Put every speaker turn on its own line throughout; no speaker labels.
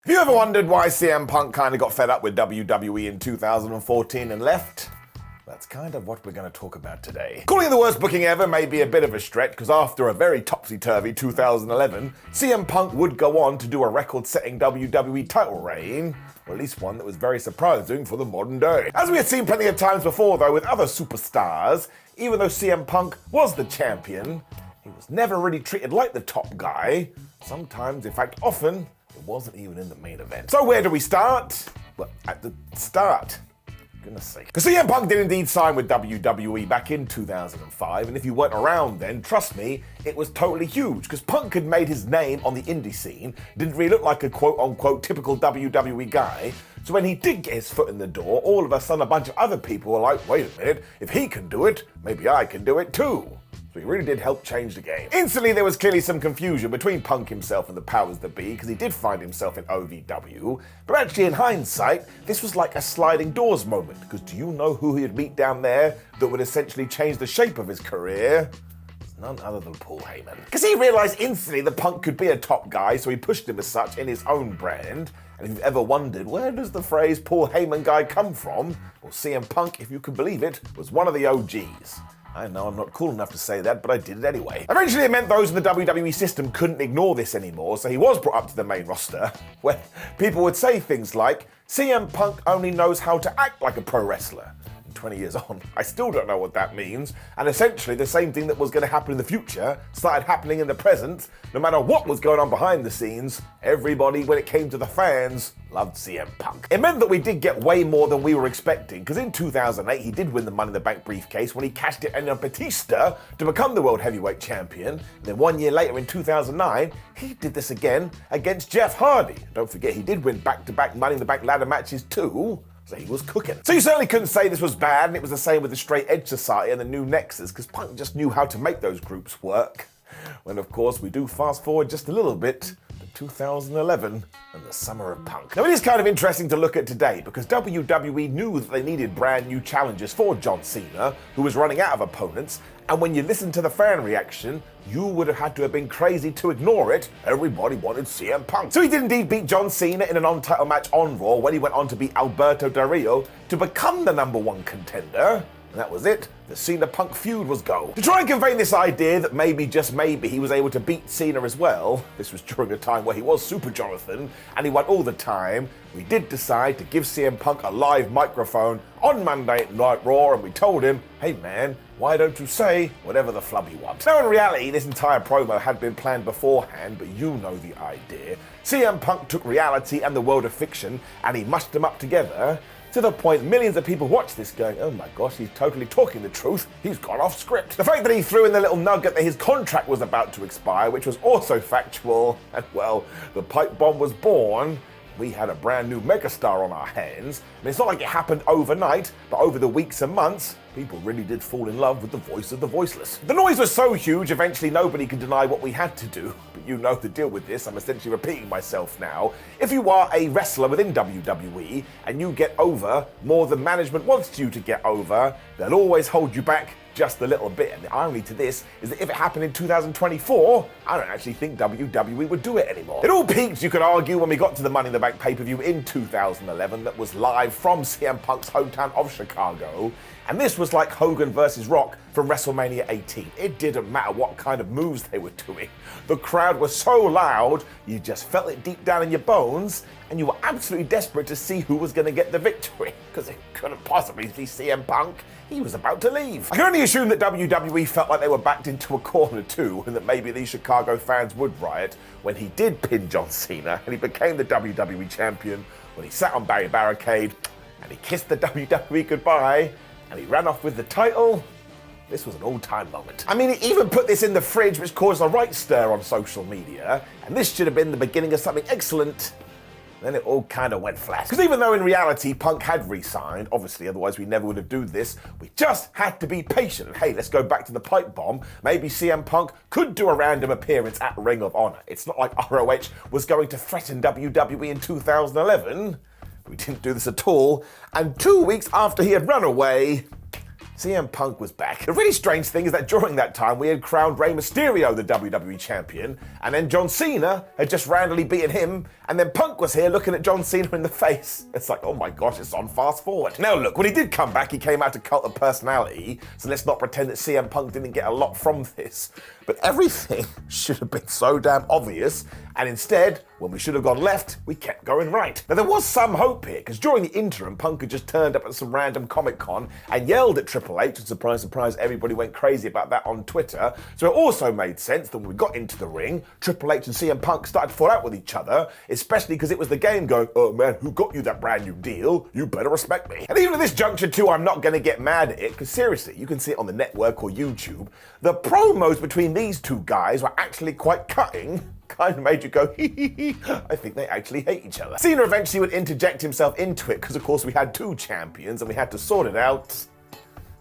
Have you ever wondered why CM Punk kind of got fed up with WWE in 2014 and left? That's kind of what we're going to talk about today. Calling it the worst booking ever may be a bit of a stretch, because after a very topsy-turvy 2011, CM Punk would go on to do a record-setting WWE title reign, or at least one that was very surprising for the modern day. As we had seen plenty of times before, though, with other superstars, even though CM Punk was the champion, he was never really treated like the top guy. Sometimes, in fact, often, it wasn't even in the main event. So where do we start? Well, at the start. Goodness sake. Because CM Punk did indeed sign with WWE back in 2005, and if you weren't around then, trust me, it was totally huge, because Punk had made his name on the indie scene, didn't really look like a quote-unquote typical WWE guy, so when he did get his foot in the door, all of a sudden a bunch of other people were like, wait a minute, if he can do it, maybe I can do it too. So he really did help change the game. Instantly, there was clearly some confusion between Punk himself and the powers that be, because he did find himself in OVW. But actually, in hindsight, this was like a sliding doors moment, because do you know who he'd meet down there that would essentially change the shape of his career? None other than Paul Heyman. Because he realized instantly that Punk could be a top guy, so he pushed him as such in his own brand. And if you've ever wondered, where does the phrase Paul Heyman guy come from? Well, CM Punk, if you can believe it, was one of the OGs. I know I'm not cool enough to say that, but I did it anyway. Eventually it meant those in the WWE system couldn't ignore this anymore, so he was brought up to the main roster, where people would say things like, CM Punk only knows how to act like a pro wrestler. 20 years on, I still don't know what that means, and essentially the same thing that was going to happen in the future started happening in the present. No matter what was going on behind the scenes, everybody, when it came to the fans, loved CM Punk. It meant that we did get way more than we were expecting, because in 2008 he did win the Money in the Bank briefcase when he cashed it in on Batista to become the World Heavyweight Champion. And then 1 year later in 2009, he did this again against Jeff Hardy. Don't forget, he did win back-to-back Money in the Bank ladder matches too. So he was cooking. So you certainly couldn't say this was bad, and it was the same with the Straight Edge Society and the New Nexus, because Punk just knew how to make those groups work. When, of course, we do fast forward just a little bit to 2011 and the summer of Punk. Now, it is kind of interesting to look at today, because WWE knew that they needed brand new challenges for John Cena, who was running out of opponents, and when you listen to the fan reaction, you would have had to have been crazy to ignore it. Everybody wanted CM Punk. So he did indeed beat John Cena in a non-title match on Raw when he went on to beat Alberto Del Rio to become the #1 contender. And that was it. The Cena-Punk feud was go. To try and convey this idea that maybe, just maybe, he was able to beat Cena as well, this was during a time where he was Super Jonathan, and he won all the time, we did decide to give CM Punk a live microphone on Monday Night Raw, and we told him, hey man, why don't you say whatever the flub you want? Now in reality, this entire promo had been planned beforehand, but you know the idea. CM Punk took reality and the world of fiction, and he mushed them up together, to the point millions of people watch this going, oh my gosh, he's totally talking the truth, he's gone off script. The fact that he threw in the little nugget that his contract was about to expire, which was also factual, and well, the pipe bomb was born, we had a brand new megastar on our hands, and it's not like it happened overnight, but over the weeks and months, people really did fall in love with the voice of the voiceless. The noise was so huge, eventually nobody could deny what we had to do, but you know the deal with this, I'm essentially repeating myself now. If you are a wrestler within WWE, and you get over more than management wants you to get over, they'll always hold you back just a little bit. And the irony to this is that if it happened in 2024, I don't actually think WWE would do it anymore. It all peaked, you could argue, when we got to the Money in the Bank pay-per-view in 2011 that was live from CM Punk's hometown of Chicago. And this was like Hogan versus Rock from WrestleMania 18. It didn't matter what kind of moves they were doing. The crowd was so loud, you just felt it deep down in your bones, and you were absolutely desperate to see who was going to get the victory, because it couldn't possibly be CM Punk. He was about to leave. I can only assume that WWE felt like they were backed into a corner too, and that maybe these Chicago fans would riot when he did pin John Cena and he became the WWE champion, when he sat on Barry Barricade and he kissed the WWE goodbye and he ran off with the title. This was an all-time moment. I mean, he even put this in the fridge, which caused a right stir on social media, and this should have been the beginning of something excellent. Then it all kind of went flat. Because even though in reality Punk had re-signed, obviously otherwise we never would have done this, we just had to be patient. And hey, let's go back to the pipe bomb. Maybe CM Punk could do a random appearance at Ring of Honor. It's not like ROH was going to threaten WWE in 2011. We didn't do this at all. And 2 weeks after he had run away, CM Punk was back. The really strange thing is that during that time we had crowned Rey Mysterio the WWE Champion, and then John Cena had just randomly beaten him, and then Punk was here looking at John Cena in the face. It's like, oh my gosh, it's on fast forward. Now look, when he did come back, he came out to Cult of Personality, so let's not pretend that CM Punk didn't get a lot from this. But everything should have been so damn obvious, and instead, when we should have gone left, we kept going right. Now there was some hope here, because during the interim, Punk had just turned up at some random Comic-Con and yelled at Triple H, and surprise, surprise, everybody went crazy about that on Twitter. So it also made sense that when we got into the ring, Triple H and CM Punk started to fall out with each other, especially because it was the game going, oh man, who got you that brand new deal? You better respect me. And even at this juncture too, I'm not going to get mad at it, because seriously, you can see it on the network or YouTube. The promos between these two guys were actually quite cutting. Kind of made you go, hee hee hee, I think they actually hate each other. Cena eventually would interject himself into it, because of course we had two champions and we had to sort it out,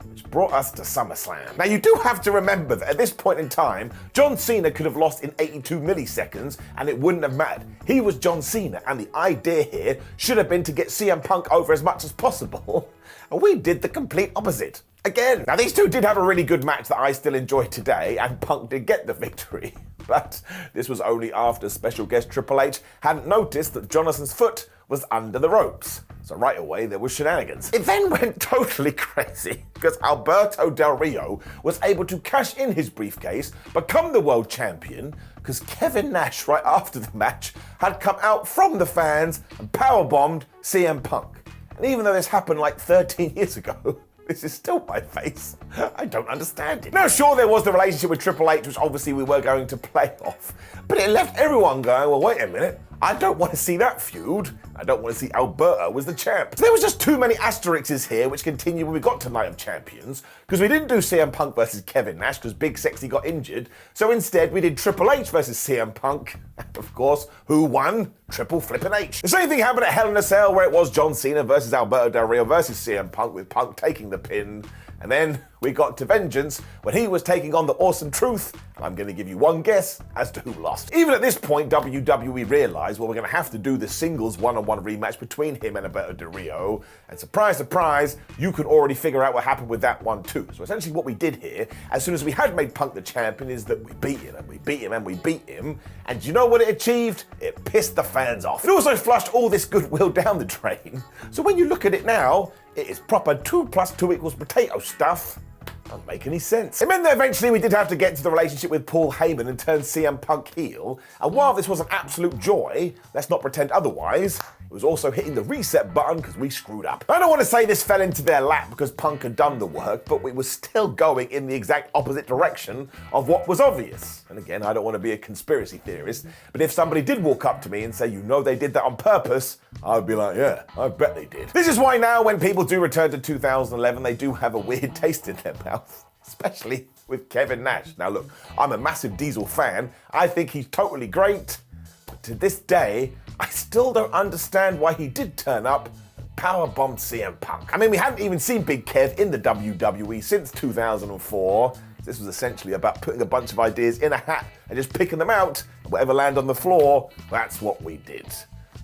which brought us to SummerSlam. Now you do have to remember that at this point in time, John Cena could have lost in 82 milliseconds and it wouldn't have mattered. He was John Cena, and the idea here should have been to get CM Punk over as much as possible, and we did the complete opposite. Again. Now these two did have a really good match that I still enjoy today, and Punk did get the victory. But this was only after special guest Triple H hadn't noticed that Jonathan's foot was under the ropes. So right away there was shenanigans. It then went totally crazy, because Alberto Del Rio was able to cash in his briefcase, become the world champion, because Kevin Nash right after the match had come out from the fans and powerbombed CM Punk. And even though this happened like 13 years ago, this is still my face. I don't understand it. Now, sure, there was the relationship with Triple H, which obviously we were going to play off, but it left everyone going, well, wait a minute, I don't want to see that feud. I don't want to see Alberto as the champ. So there was just too many asterisks here, which continued when we got to Night of Champions, because we didn't do CM Punk versus Kevin Nash, because Big Sexy got injured. So instead, we did Triple H versus CM Punk. And of course, who won? Triple Flippin' H. The same thing happened at Hell in a Cell, where it was John Cena versus Alberto Del Rio versus CM Punk, with Punk taking the pin. And then we got to Vengeance, when he was taking on the Awesome Truth, and I'm going to give you one guess as to who lost. Even at this point, WWE realized, well, we're going to have to do the singles one-on-one rematch between him and Alberto Del Rio, and surprise, surprise, you could already figure out what happened with that one too. So essentially what we did here, as soon as we had made Punk the champion, is that we beat him, and we beat him, and we beat him, and you know what it achieved? It pissed the fans off. It also flushed all this goodwill down the drain. So when you look at it now, it is proper 2 + 2 = potato stuff. Doesn't make any sense. It meant that eventually we did have to get to the relationship with Paul Heyman and turn CM Punk heel, and while this was an absolute joy, let's not pretend otherwise, it was also hitting the reset button because we screwed up. I don't want to say this fell into their lap because Punk had done the work, but we were still going in the exact opposite direction of what was obvious. And again, I don't want to be a conspiracy theorist, but if somebody did walk up to me and say, you know they did that on purpose, I'd be like, yeah, I bet they did. This is why now when people do return to 2011, they do have a weird taste in their mouth, especially with Kevin Nash. Now look, I'm a massive Diesel fan. I think he's totally great, but to this day, I still don't understand why he did turn up and powerbombed CM Punk. I mean, we hadn't even seen Big Kev in the WWE since 2004. This was essentially about putting a bunch of ideas in a hat and just picking them out, and whatever landed on the floor, that's what we did.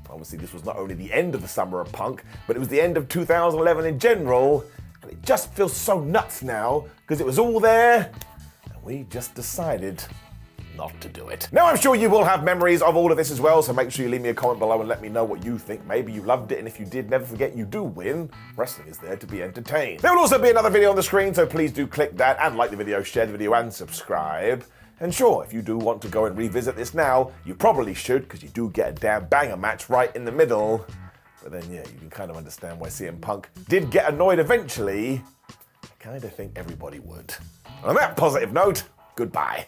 Obviously, this was not only the end of the summer of Punk, but it was the end of 2011 in general, and it just feels so nuts now, because it was all there, and we just decided not to do it. Now I'm sure you will have memories of all of this as well, so make sure you leave me a comment below and let me know what you think. Maybe you loved it, and if you did, never forget you do win. Wrestling is there to be entertained. There will also be another video on the screen, so please do click that and like the video, share the video, and subscribe. And sure, if you do want to go and revisit this now, you probably should, because you do get a damn banger match right in the middle. But then yeah, you can kind of understand why CM Punk did get annoyed eventually. I kind of think everybody would. And on that positive note, goodbye.